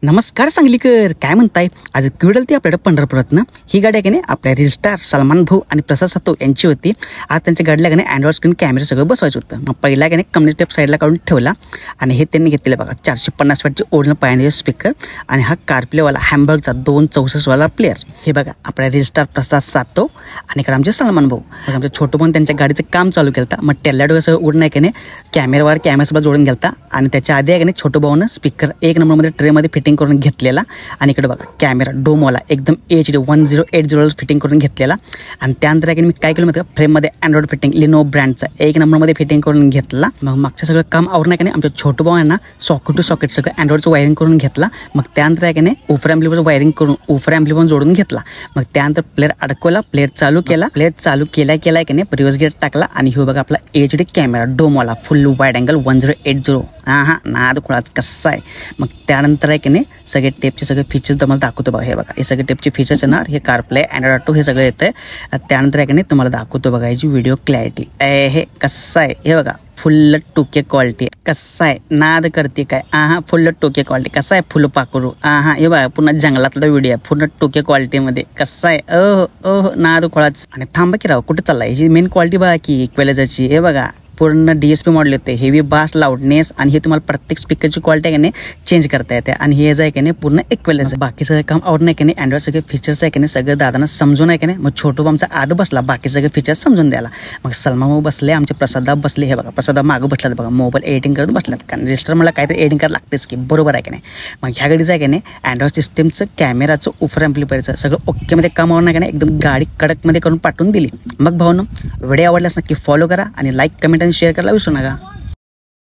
नमस्कार सांगलीकर, काय म्हणताय? आज क्विडल ती आपल्याकडे पंढरपुरात ना ही गाडी आहे की नाही आपल्या रील स्टार सलमान भाऊ आणि प्रसाद सातो यांची होती। आज त्यांच्या गाडीला की नाही अँड्रॉइड स्क्रीन कॅमेरा सगळं बसवायचं होतं। मग पहिला की नाही कम्युनिटी टेप साईडला काढून ठेवला आणि हे त्यांनी घेतलेलं बघा 450 वॅटचे ओरिजिनल पायनियर स्पीकर आणि हा कारप्लेवाला हॅम्बर्गचा 264 वाला प्लेअर। हे बघा आपल्या रील स्टार प्रसाद सातो आणि इकडे आमचे सलमान भाऊ। आमच्या छोटू भाऊ त्यांच्या गाडीचं काम चालू केलं मग टेल्लाडो कसं उडणं की नाही कॅमेरासोबत जोडून गेलता आणि त्याच्या आधी आहे की नाही छोटू भाऊनं स्पीकर 1 नंबरमध्ये ट्रेमध्ये फिटिंग करून घेतलेला आणि इकडे बघा कॅमेरा डोमवाला एकदम HD 1080 फिटिंग करून घेतलेला आणि त्यानंतर मी काय केलं माहिती का फ्रेममध्ये अँड्रॉइड फिटिंग लिनो ब्रँडचा 1 नंबरमध्ये फिटिंग करून घेतला। मग मागचं सगळं काम आवडणार की नाही आमच्या छोटू भाऊ यांना सॉकेट टू सॉकेट सगळं अँड्रॉइडचं वायरिंग करून घेतला। मग त्यानंतर आहे की नाही ऊफर ॲम्प्लिफायर वायरिंग करून ऊफर ॲम्प्लिफायर जोडून घेतला। मग त्यानंतर प्लेअर अडकवला, प्लेअर चालू केला की नाही रिव्हर्स गिअर टाकला आणि हे बघा आपला HD कॅमेरा डोमवाला फुल वाईड अँगल 1080 नाद खुळाच कसा आहे। मग त्यानंतर आहे की नाही सगळे टेपचे सगळे फीचर्स तुम्हाला दाखवतो बघा। हे बघा हे सगळे टेपचे फीचर्स येणार, हे कारप्ले अँड्रॉइड ऑटो हे सगळं येतं। त्यानंतर आहे की नाही तुम्हाला दाखवतो बघा याची व्हिडिओ क्लॅरिटी हे कसं आहे। हे बघा फुल टोके क्वालिटी कसं आहे, नाद करते काय फुल टोके क्वालिटी कसं आहे, फुल पाकरू हे बघा पुन्हा जंगलातला व्हिडिओ आहे पूर्ण टोके क्वालिटीमध्ये कसं आहे नाद खोळाच। आणि थांबा की राव कुठे चालला, याची मेन क्वालिटी बघा की इक्वेलायझरची। हे बघा पूर्ण DSP मॉडेल येते, हेवी बास लाऊडनेस आणि हे तुम्हाला प्रत्येक स्पीकरची क्वालिटी आहे की नाही चेंज करता येते आणि हे जे आहे की नाही पूर्ण इक्वेलायझर। बाकी सगळं काम आवड नाही की नाही अँड्रॉइड सगळे फीचर्स आहे की नाही सगळं दादांना समजून आहे की नाही। मग छोटू आमचा आद बसला बाकी सगळे फीचर्स समजून द्यायला। मग सलमान भाऊ बसले, आमचे प्रसादा बसले। हे बघा प्रसादा मागं बसलात बघा मोबाईल एडिटिंग करत बसलात, कारण रजिस्टर मला काहीतरी एडिटिंग करायला लागतेच की बरोबर आहे की नाही। मग ह्या गाडीचं आहे की नाही अँड्रॉइड सिस्टमचं कॅमेराचं ऊफर ॲम्प्लिफायरचं सगळं ओकेमध्ये काम आवडणार की नाही एकदम गाडी कडकमध्ये करून पाठवून दिली। मग भाऊनो व्हिडिओ आवडल्यास नक्की फॉलो करा आणि लाईक कमेंट आणि शेअर करायला विसरू नका।